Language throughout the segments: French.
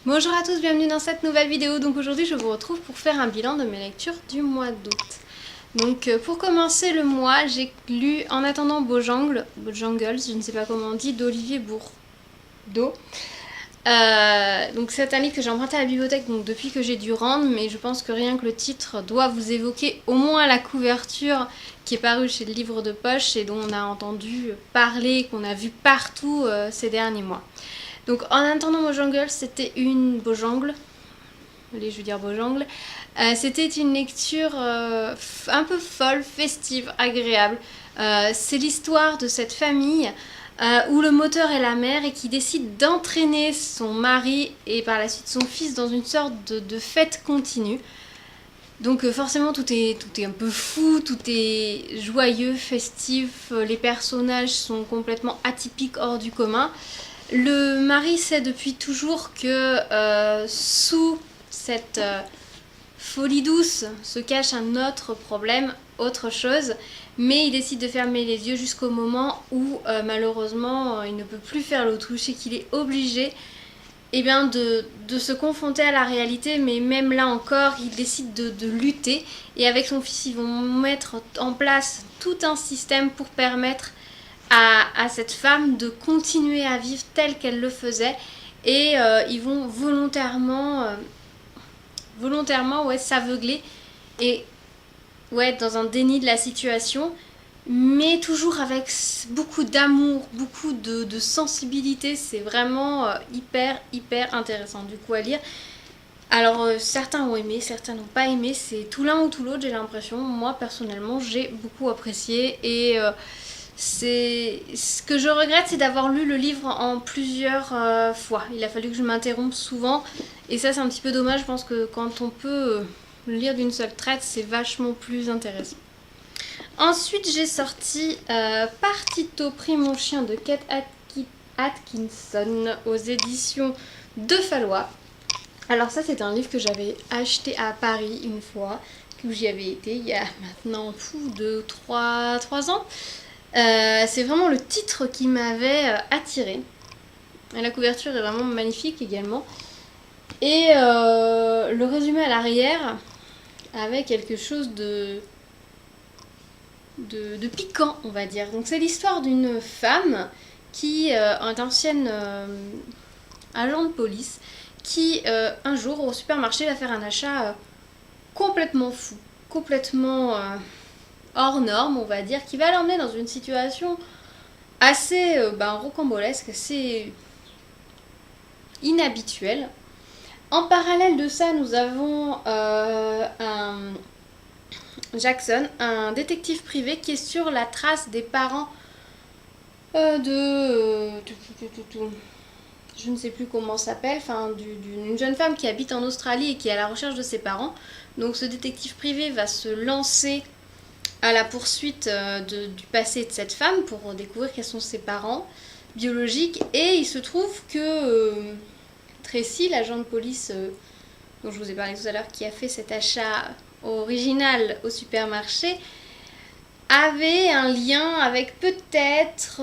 Bonjour à tous, bienvenue dans cette nouvelle vidéo. Donc aujourd'hui je vous retrouve pour faire un bilan de mes lectures du mois d'août. Donc pour commencer le mois, j'ai lu En attendant Bojangles, je ne sais pas comment on dit, d'Olivier Bourdeau. Donc c'est un livre que j'ai emprunté à la bibliothèque donc depuis que j'ai dû rendre, mais je pense que rien que le titre doit vous évoquer au moins la couverture qui est parue chez le livre de poche et dont on a entendu parler, qu'on a vu partout ces derniers mois. Donc en attendant Bojangles, c'était une Bojangle. Allez, je veux dire Bojangle. C'était une lecture un peu folle, festive, agréable. C'est l'histoire de cette famille où le moteur est la mère et qui décide d'entraîner son mari et par la suite son fils dans une sorte de fête continue. Donc forcément tout est un peu fou, tout est joyeux, festif, les personnages sont complètement atypiques, hors du commun. Le mari sait depuis toujours que sous cette folie douce se cache un autre problème, autre chose, mais il décide de fermer les yeux jusqu'au moment où malheureusement il ne peut plus faire l'autruche et qu'il est obligé de se confronter à la réalité, mais même là encore, il décide de lutter et avec son fils, ils vont mettre en place tout un système pour permettre à cette femme de continuer à vivre telle qu'elle le faisait et ils vont volontairement s'aveugler et être dans un déni de la situation, mais toujours avec beaucoup d'amour, beaucoup de sensibilité. C'est vraiment hyper intéressant du coup à lire. Alors certains ont aimé, certains n'ont pas aimé, c'est tout l'un ou tout l'autre, j'ai l'impression. Moi personnellement j'ai beaucoup apprécié et ce que je regrette, c'est d'avoir lu le livre en plusieurs fois. Il a fallu que je m'interrompe souvent et ça c'est un petit peu dommage. Je pense que quand on peut le lire d'une seule traite, c'est vachement plus intéressant. Ensuite, j'ai sorti Partito pris mon chien de Kate Atkinson aux éditions de Fallois. Alors ça, c'est un livre que j'avais acheté à Paris une fois, que j'y avais été il y a maintenant 3 ans. C'est vraiment le titre qui m'avait attirée. La couverture est vraiment magnifique également. Et le résumé à l'arrière avait quelque chose de piquant, on va dire. Donc c'est l'histoire d'une femme qui est ancienne agent de police qui un jour au supermarché va faire un achat complètement fou, complètement hors norme, on va dire, qui va l'emmener dans une situation assez rocambolesque, assez inhabituelle. En parallèle de ça, nous avons un Jackson, un détective privé qui est sur la trace des parents je ne sais plus comment ça s'appelle, d'une jeune femme qui habite en Australie et qui est à la recherche de ses parents. Donc ce détective privé va se lancer à la poursuite du passé de cette femme pour découvrir quels sont ses parents biologiques. Et il se trouve que Tracy, l'agent de police dont je vous ai parlé tout à l'heure, qui a fait cet achat original au supermarché, avait un lien avec peut-être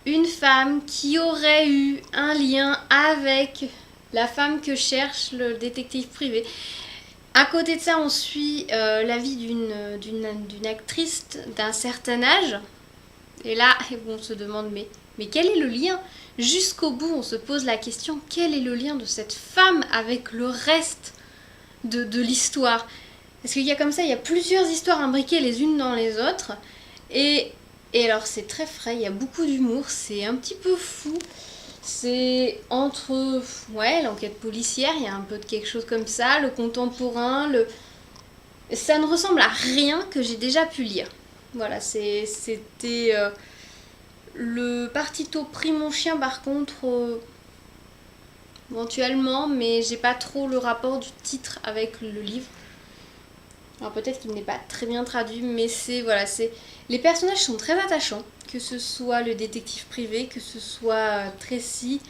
une femme qui aurait eu un lien avec la femme que cherche le détective privé. À côté de ça, on suit la vie d'une actrice d'un certain âge. Et là, on se demande, mais quel est le lien ? Jusqu'au bout, on se pose la question, quel est le lien de cette femme avec le reste de l'histoire ? Parce qu'il y a comme ça, il y a plusieurs histoires imbriquées les unes dans les autres. Et alors, c'est très frais, il y a beaucoup d'humour, c'est un petit peu fou. C'est entre l'enquête policière, il y a un peu de quelque chose comme ça, le contemporain, ça ne ressemble à rien que j'ai déjà pu lire. Voilà, c'était le Partito pris mon chien par contre, éventuellement, mais j'ai pas trop le rapport du titre avec le livre. Alors peut-être qu'il n'est pas très bien traduit, mais les personnages sont très attachants, que ce soit le détective privé, que ce soit Tracy,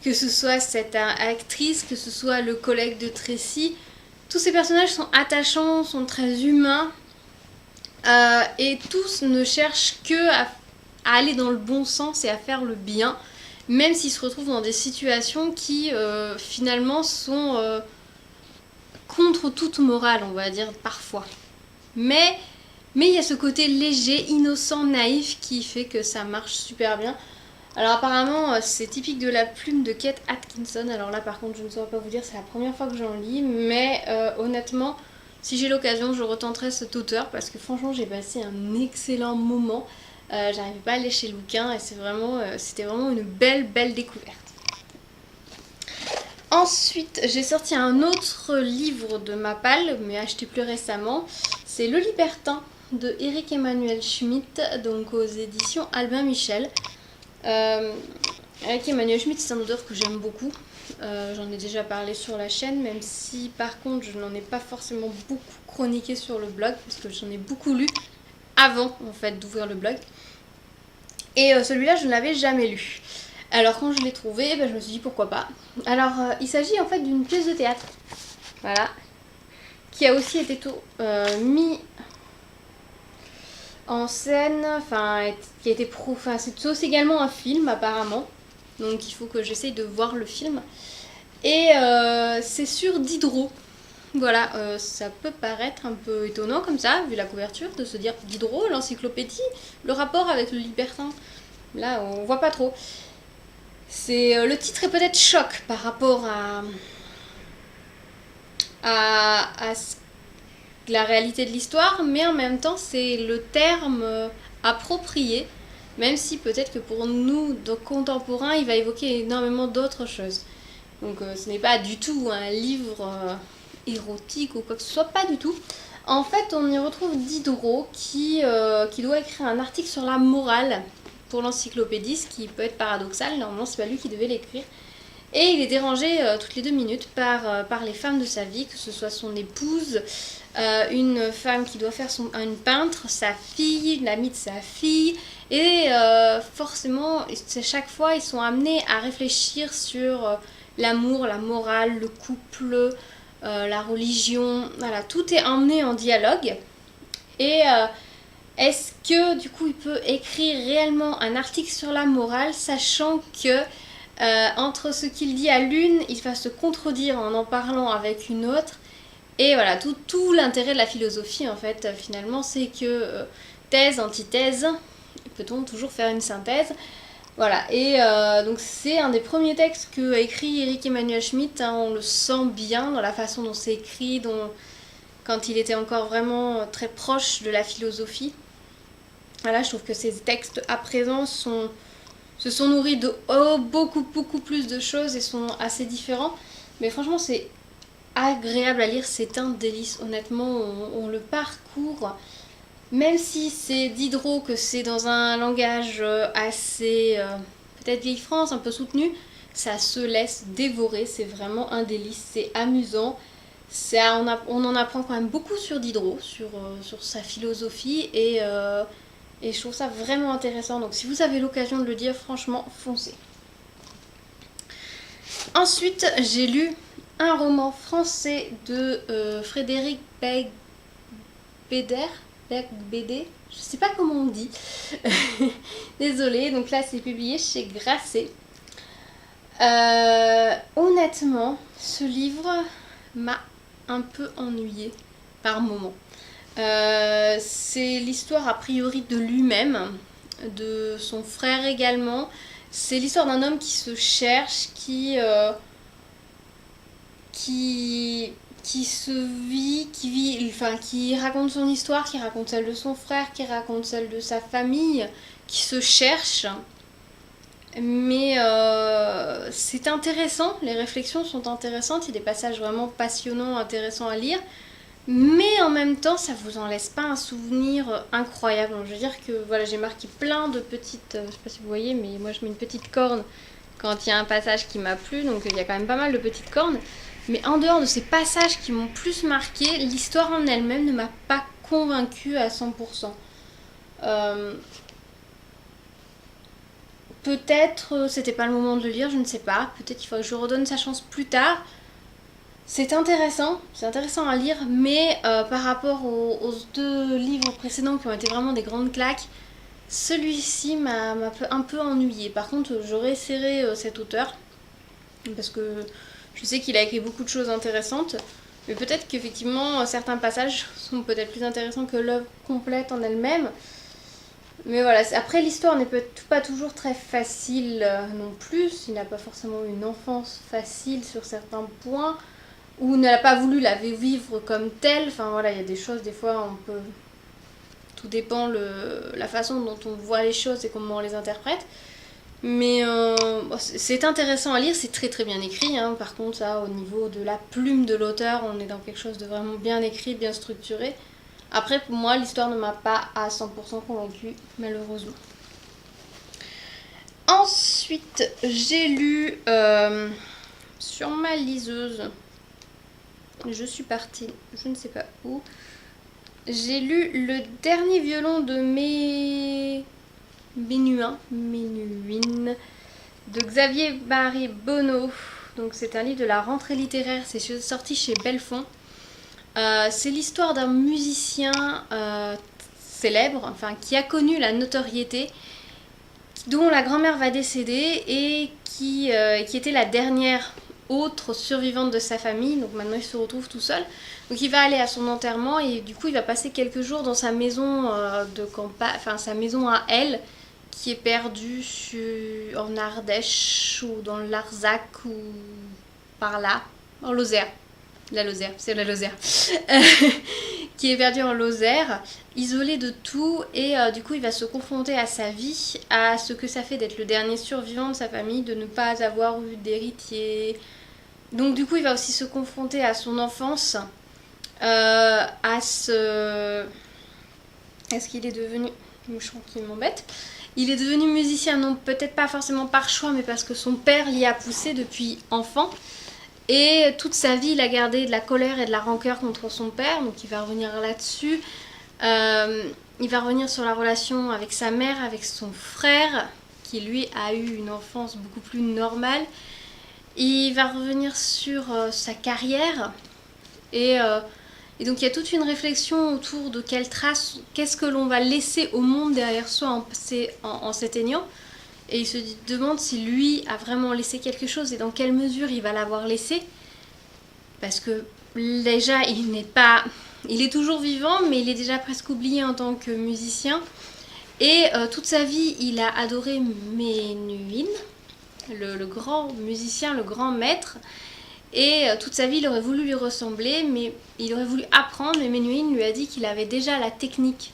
que ce soit cette actrice, que ce soit le collègue de Tracy. Tous ces personnages sont attachants, sont très humains, et tous ne cherchent que à aller dans le bon sens et à faire le bien. même s'ils se retrouvent dans des situations qui finalement sont contre toute morale, on va dire, parfois. Mais il y a ce côté léger, innocent, naïf qui fait que ça marche super bien. Alors apparemment c'est typique de la plume de Kate Atkinson, alors là par contre je ne saurais pas vous dire, c'est la première fois que j'en lis, mais honnêtement si j'ai l'occasion je retenterai cet auteur parce que franchement j'ai passé un excellent moment, j'arrivais pas à lécher le bouquin et c'était vraiment une belle découverte. Ensuite j'ai sorti un autre livre de ma palle, mais acheté plus récemment, c'est Le Libertin de Éric Emmanuel Schmitt, donc aux éditions Albin Michel. Avec Emmanuel Schmitt, c'est un auteur que j'aime beaucoup. J'en ai déjà parlé sur la chaîne, même si par contre je n'en ai pas forcément beaucoup chroniqué sur le blog, parce que j'en ai beaucoup lu avant en fait d'ouvrir le blog. Et celui-là je ne l'avais jamais lu. Alors quand je l'ai trouvé, je me suis dit pourquoi pas. Alors il s'agit en fait d'une pièce de théâtre, voilà, qui a aussi été mis en scène, qui a été c'est aussi également un film apparemment, donc il faut que j'essaye de voir le film. Et c'est sur Diderot. Voilà, ça peut paraître un peu étonnant comme ça, vu la couverture, de se dire Diderot, l'encyclopédie, le rapport avec le libertin. Là, on voit pas trop. Le titre est peut-être choc par rapport à la réalité de l'histoire, mais en même temps c'est le terme approprié, même si peut-être que pour nous de contemporains il va évoquer énormément d'autres choses. Donc ce n'est pas du tout un livre érotique ou quoi que ce soit, pas du tout. En fait on y retrouve Diderot qui doit écrire un article sur la morale pour l'encyclopédie, ce qui peut être paradoxal, normalement c'est pas lui qui devait l'écrire. Et il est dérangé toutes les 2 minutes par les femmes de sa vie, que ce soit son épouse, une femme qui doit faire une peintre, sa fille, l'amie de sa fille. Et forcément, chaque fois, ils sont amenés à réfléchir sur l'amour, la morale, le couple, la religion. Voilà, tout est emmené en dialogue. Et est-ce que, du coup, il peut écrire réellement un article sur la morale, sachant que entre ce qu'il dit à l'une, il va se contredire en parlant avec une autre. Et voilà, tout l'intérêt de la philosophie, en fait, finalement, c'est que thèse, antithèse, peut-on toujours faire une synthèse? Voilà, et donc c'est un des premiers textes qu'a écrit Éric Emmanuel Schmitt, hein, on le sent bien dans la façon dont c'est écrit, quand il était encore vraiment très proche de la philosophie. Voilà, je trouve que ces textes à présent se sont nourris de beaucoup plus de choses et sont assez différents. Mais franchement, c'est agréable à lire, c'est un délice. Honnêtement, on le parcourt. Même si c'est Diderot, que c'est dans un langage assez, peut-être vieille France, un peu soutenu, ça se laisse dévorer. C'est vraiment un délice, c'est amusant. On en apprend quand même beaucoup sur Diderot, sur sa philosophie et je trouve ça vraiment intéressant. Donc si vous avez l'occasion de le lire, franchement, foncez. Ensuite, j'ai lu un roman français de Frédéric Beigbeder, je sais pas comment on dit. Désolée, donc là c'est publié chez Grasset. Honnêtement, ce livre m'a un peu ennuyée par moments. C'est l'histoire a priori de lui-même, de son frère également. C'est l'histoire d'un homme qui se cherche, qui se vit, qui raconte son histoire, qui raconte celle de son frère, qui raconte celle de sa famille, qui se cherche. Mais c'est intéressant, les réflexions sont intéressantes, il y a des passages vraiment passionnants, intéressants à lire. Mais en même temps, ça vous en laisse pas un souvenir incroyable. Je veux dire que voilà, j'ai marqué plein de petites, je sais pas si vous voyez, mais moi je mets une petite corne quand il y a un passage qui m'a plu, donc il y a quand même pas mal de petites cornes. Mais en dehors de ces passages qui m'ont plus marqué, l'histoire en elle-même ne m'a pas convaincue à 100%. Peut-être c'était pas le moment de le lire, je ne sais pas. Peut-être qu'il faut que je redonne sa chance plus tard. C'est intéressant à lire, mais par rapport aux 2 livres précédents qui ont été vraiment des grandes claques, Celui-ci m'a un peu ennuyée. Par contre, j'aurais serré cet auteur parce que je sais qu'il a écrit beaucoup de choses intéressantes. Mais peut-être qu'effectivement, certains passages sont peut-être plus intéressants que l'œuvre complète en elle-même. Mais voilà, après l'histoire n'est peut-être pas toujours très facile non plus. Il n'a pas forcément une enfance facile sur certains points. Ou ne l'a pas voulu la vivre comme telle. Enfin voilà, il y a des choses, des fois, on peut... Tout dépend la façon dont on voit les choses et comment on les interprète. Mais c'est intéressant à lire, c'est très très bien écrit. Hein. Par contre, ça, au niveau de la plume de l'auteur, on est dans quelque chose de vraiment bien écrit, bien structuré. Après, pour moi, l'histoire ne m'a pas à 100% convaincue, malheureusement. Ensuite, j'ai lu sur ma liseuse. Je suis partie, je ne sais pas où. J'ai lu le dernier violon de Menuhin de Xavier Barry Bonneau. Donc c'est un livre de la rentrée littéraire, c'est sorti chez Belfond. C'est l'histoire d'un musicien célèbre, enfin qui a connu la notoriété, dont la grand-mère va décéder et qui était la dernière autre survivante de sa famille. Donc maintenant il se retrouve tout seul. Donc il va aller à son enterrement et du coup il va passer quelques jours dans sa maison de campagne, enfin sa maison à elle, qui est perdue en Ardèche ou dans le Larzac ou par là, en Lozère. C'est la Lozère. Qui est perdue en Lozère, isolé de tout, et du coup il va se confronter à sa vie, à ce que ça fait d'être le dernier survivant de sa famille, de ne pas avoir eu d'héritier. Donc du coup il va aussi se confronter à son enfance, à ce... Est-ce qu'il est devenu... Je crois qu'il m'embête. Il est devenu musicien, non peut-être pas forcément par choix, mais parce que son père l'y a poussé depuis enfant. Et toute sa vie, il a gardé de la colère et de la rancœur contre son père, donc il va revenir là-dessus. Il va revenir sur la relation avec sa mère, avec son frère, qui lui a eu une enfance beaucoup plus normale. Il va revenir sur sa carrière et donc il y a toute une réflexion autour de quelle trace, qu'est-ce que l'on va laisser au monde derrière soi en s'éteignant. Et il se demande si lui a vraiment laissé quelque chose et dans quelle mesure il va l'avoir laissé. Parce que déjà, il est toujours vivant, mais il est déjà presque oublié en tant que musicien. Et toute sa vie, il a adoré Menuhin, le grand musicien, le grand maître. Et toute sa vie, il aurait voulu lui ressembler, mais il aurait voulu apprendre. Mais Menuhin lui a dit qu'il avait déjà la technique,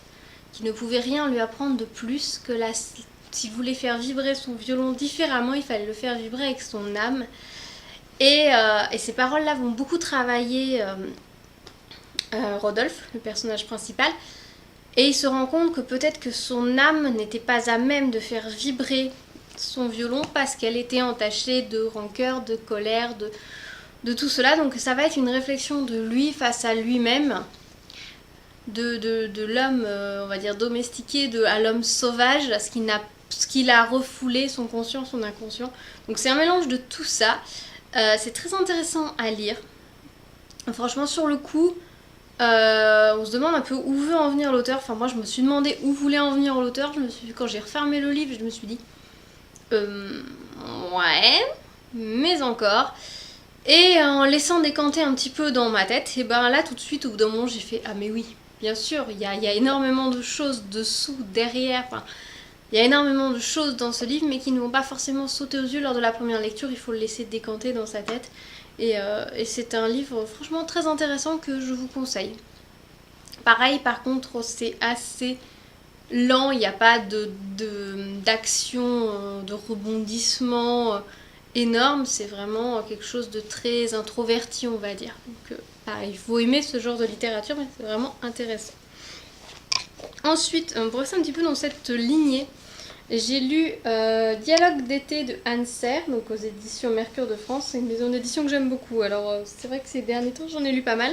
qu'il ne pouvait rien lui apprendre de plus, que s'il voulait faire vibrer son violon différemment, il fallait le faire vibrer avec son âme. Et ces paroles-là vont beaucoup travailler Rodolphe, le personnage principal. Et il se rend compte que peut-être que son âme n'était pas à même de faire vibrer son violon parce qu'elle était entachée de rancœur, de colère, de tout cela. Donc ça va être une réflexion de lui face à lui-même, de l'homme, on va dire, domestiqué à l'homme sauvage, à ce qu'il a refoulé, son conscient, son inconscient. Donc c'est un mélange de tout ça. C'est très intéressant à lire. Franchement, sur le coup, on se demande un peu où veut en venir l'auteur. Enfin, moi, je me suis demandé où voulait en venir l'auteur. Quand j'ai refermé le livre, je me suis dit, ouais, mais encore. Et en laissant décanter un petit peu dans ma tête, et ben là, tout de suite, au bout d'un moment, j'ai fait, ah mais oui, bien sûr, il y a énormément de choses dessous, derrière. Enfin, il y a énormément de choses dans ce livre, mais qui ne vont pas forcément sauter aux yeux lors de la première lecture. Il faut le laisser décanter dans sa tête. Et c'est un livre franchement très intéressant que je vous conseille. Pareil, par contre, c'est assez lent. Il n'y a pas d'action, de rebondissement énorme. C'est vraiment quelque chose de très introverti, on va dire. Donc, pareil, il faut aimer ce genre de littérature, mais c'est vraiment intéressant. Ensuite, pour rester un petit peu dans cette lignée, j'ai lu Dialogue d'été de Anne Serre, donc aux éditions Mercure de France. C'est une maison d'édition que j'aime beaucoup. Alors c'est vrai que ces derniers temps j'en ai lu pas mal.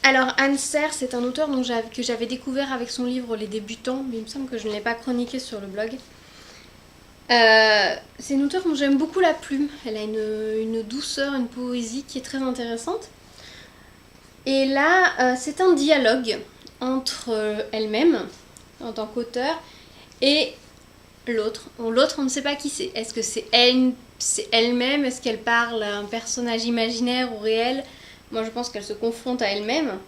Alors Anne Serre, c'est un auteur que j'avais découvert avec son livre Les Débutants, mais il me semble que je ne l'ai pas chroniqué sur le blog. C'est une auteure dont j'aime beaucoup la plume. Elle a une douceur, une poésie qui est très intéressante. Et là, c'est un dialogue entre elle-même en tant qu'auteur, et l'autre. L'autre, on ne sait pas qui c'est. Est-ce que c'est elle-même? Est-ce qu'elle parle à un personnage imaginaire ou réel? Moi, je pense qu'elle se confronte à elle-même.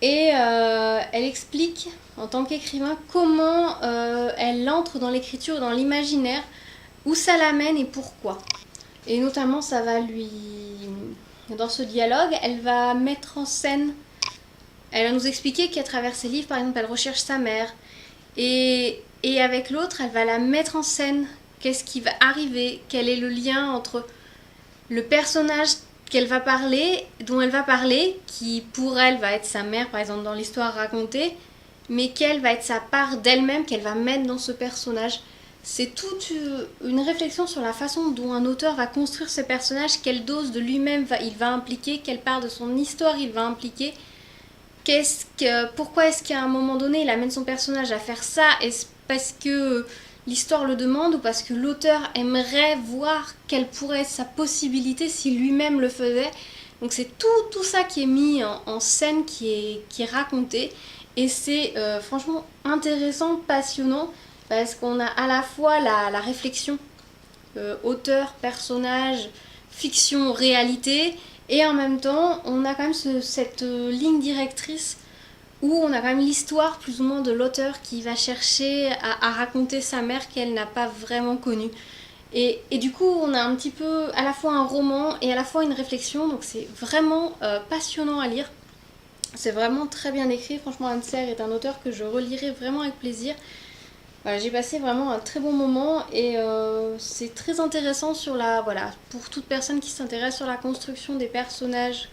Et elle explique, en tant qu'écrivain, comment elle entre dans l'écriture, dans l'imaginaire, où ça l'amène et pourquoi. Et notamment, ça va lui... Dans ce dialogue, elle va mettre en scène... Elle va nous expliquer qu'à travers ses livres, par exemple, elle recherche sa mère. Et avec l'autre, elle va la mettre en scène. Qu'est-ce qui va arriver? Quel est le lien entre le personnage qu'elle va parler, dont elle va parler, qui pour elle va être sa mère, par exemple, dans l'histoire racontée, mais quelle va être sa part d'elle-même qu'elle va mettre dans ce personnage. C'est toute une réflexion sur la façon dont un auteur va construire ses personnages, quelle dose de lui-même il va impliquer, quelle part de son histoire il va impliquer. Pourquoi est-ce qu'à un moment donné il amène son personnage à faire ça? Est-ce parce que l'histoire le demande ou parce que l'auteur aimerait voir quelle pourrait être sa possibilité si lui-même le faisait? Donc c'est tout ça qui est mis en scène, qui est raconté, et c'est franchement intéressant, passionnant, parce qu'on a à la fois la réflexion auteur, personnage, fiction, réalité, et en même temps on a quand même cette ligne directrice où on a quand même l'histoire plus ou moins de l'auteur qui va chercher à raconter sa mère qu'elle n'a pas vraiment connue. Et du coup, on a un petit peu à la fois un roman et à la fois une réflexion, donc c'est vraiment passionnant à lire. C'est vraiment très bien écrit, franchement Anne Serre est un auteur que je relirai vraiment avec plaisir. Voilà, j'ai passé vraiment un très bon moment et c'est très intéressant pour toute personne qui s'intéresse sur la construction des personnages,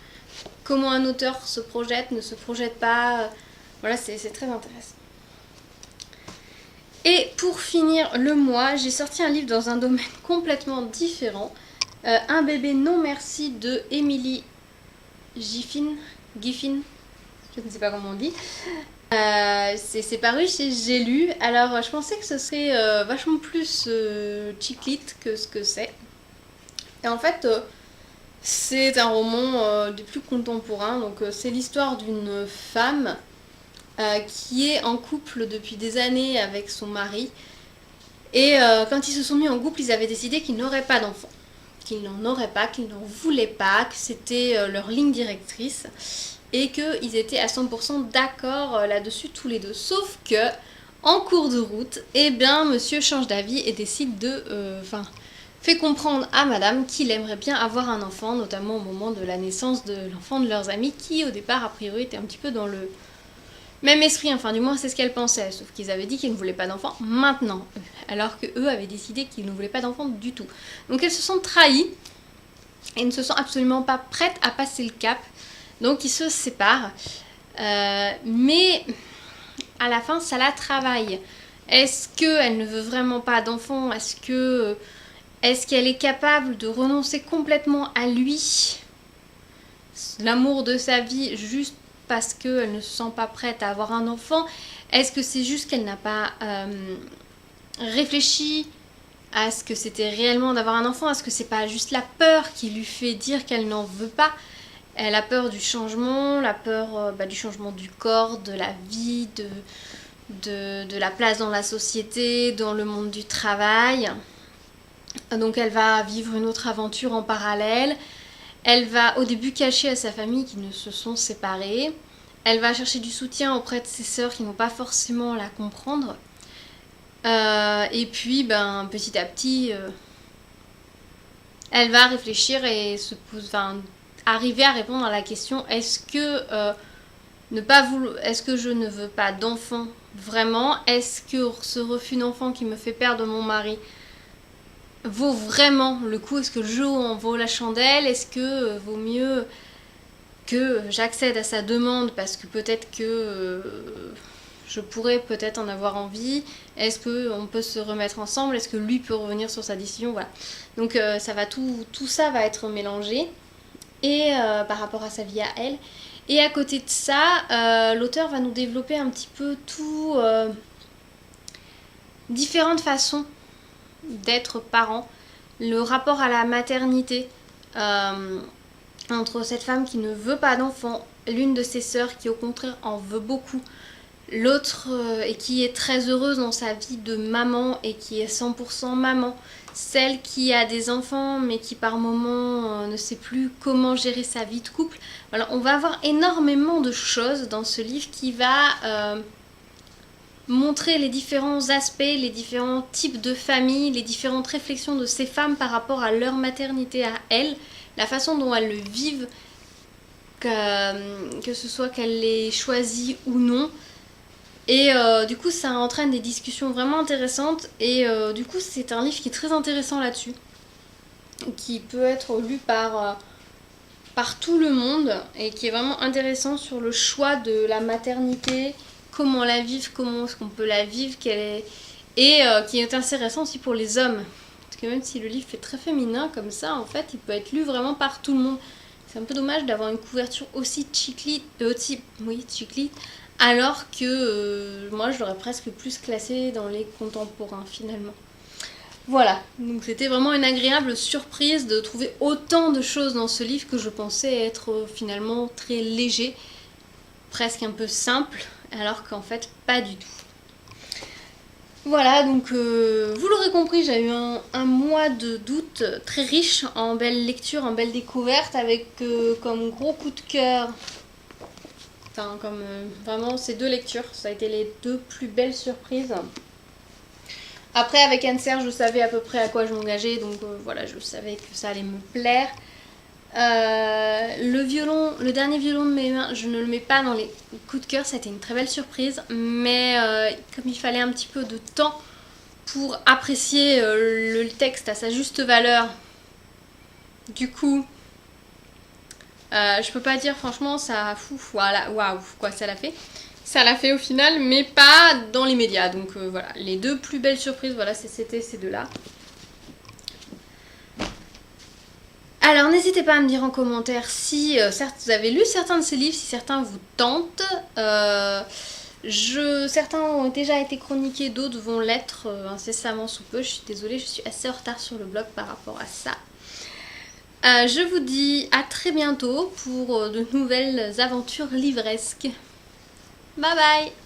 comment un auteur se projette, ne se projette pas. Voilà, c'est très intéressant. Et pour finir le mois, j'ai sorti un livre dans un domaine complètement différent. Un bébé non merci de Emily Giffin, je ne sais pas comment on dit. C'est paru chez J'ai lu. Alors je pensais que ce serait vachement plus chick-lit que ce que c'est. Et en fait... c'est un roman des plus contemporains, donc c'est l'histoire d'une femme qui est en couple depuis des années avec son mari. Et quand ils se sont mis en couple, ils avaient décidé qu'ils n'auraient pas d'enfants. Qu'ils n'en auraient pas, qu'ils n'en voulaient pas, que c'était leur ligne directrice. Et qu'ils étaient à 100% d'accord là-dessus tous les deux. Sauf que, en cours de route, eh bien, monsieur change d'avis et décide fait comprendre à madame qu'il aimerait bien avoir un enfant, notamment au moment de la naissance de l'enfant de leurs amis, qui au départ, a priori, était un petit peu dans le même esprit, enfin du moins c'est ce qu'elle pensait, sauf qu'ils avaient dit qu'ils ne voulaient pas d'enfant maintenant, alors qu'eux avaient décidé qu'ils ne voulaient pas d'enfant du tout. Donc elles se sont trahies, et ne se sont absolument pas prêtes à passer le cap, donc ils se séparent, mais à la fin ça la travaille. Est-ce qu'elle ne veut vraiment pas d'enfant? Est-ce qu'elle est capable de renoncer complètement à lui, l'amour de sa vie, juste parce qu'elle ne se sent pas prête à avoir un enfant? Est-ce que c'est juste qu'elle n'a pas réfléchi à ce que c'était réellement d'avoir un enfant? Est-ce que c'est pas juste la peur qui lui fait dire qu'elle n'en veut pas? Elle a peur du changement, la peur du changement du corps, de la vie, de la place dans la société, dans le monde du travail. Donc elle va vivre une autre aventure en parallèle. Elle va au début cacher à sa famille qu'ils ne se sont séparés. Elle va chercher du soutien auprès de ses sœurs qui ne vont pas forcément la comprendre. Et puis petit à petit, elle va réfléchir et arriver à répondre à la question: est-ce que est-ce que je ne veux pas d'enfant vraiment? Est-ce que ce refus d'enfant qui me fait perdre mon mari vaut vraiment le coup? Est-ce que le jeu en vaut la chandelle? Est-ce que vaut mieux que j'accède à sa demande parce que peut-être que je pourrais peut-être en avoir envie? Est-ce qu'on peut se remettre ensemble? Est-ce que lui peut revenir sur sa décision? Voilà. Donc tout ça va être mélangé, et par rapport à sa vie à elle. Et à côté de ça, l'auteur va nous développer un petit peu différentes façons d'être parent, le rapport à la maternité entre cette femme qui ne veut pas d'enfant, l'une de ses sœurs qui au contraire en veut beaucoup, L'autre et qui est très heureuse dans sa vie de maman et qui est 100% maman. Celle qui a des enfants mais qui par moments ne sait plus comment gérer sa vie de couple. Voilà, on va avoir énormément de choses dans ce livre qui va montrer les différents aspects, les différents types de familles, les différentes réflexions de ces femmes par rapport à leur maternité à elles, la façon dont elles le vivent, que ce soit qu'elles l'aient choisi ou non. Et du coup ça entraîne des discussions vraiment intéressantes et du coup c'est un livre qui est très intéressant là-dessus, qui peut être lu par tout le monde et qui est vraiment intéressant sur le choix de la maternité, comment la vivre, comment est-ce qu'on peut la vivre, et qui est intéressant aussi pour les hommes. Parce que même si le livre est très féminin comme ça, en fait, il peut être lu vraiment par tout le monde. C'est un peu dommage d'avoir une couverture aussi chiclite, alors que moi je l'aurais presque plus classé dans les contemporains finalement. Voilà, donc c'était vraiment une agréable surprise de trouver autant de choses dans ce livre que je pensais être finalement très léger, presque un peu simple, alors qu'en fait pas du tout. Voilà, donc vous l'aurez compris, j'ai eu un mois d'août très riche en belles lectures, en belles découvertes, avec comme gros coup de cœur, enfin comme vraiment ces deux lectures, ça a été les deux plus belles surprises. Après avec Anne-Serge je savais à peu près à quoi je m'engageais, donc voilà, je savais que ça allait me plaire. Le dernier violon de mes mains, je ne le mets pas dans les coups de cœur, ça a été une très belle surprise, mais comme il fallait un petit peu de temps pour apprécier le texte à sa juste valeur, du coup, je peux pas dire franchement ça, voilà, waouh, quoi ça l'a fait. Ça l'a fait au final, mais pas dans les médias. Donc voilà, les deux plus belles surprises, voilà, c'était ces deux-là. Alors n'hésitez pas à me dire en commentaire si vous avez lu certains de ces livres, si certains vous tentent. Certains ont déjà été chroniqués, d'autres vont l'être incessamment sous peu. Je suis désolée, je suis assez en retard sur le blog par rapport à ça. Je vous dis à très bientôt pour de nouvelles aventures livresques. Bye bye!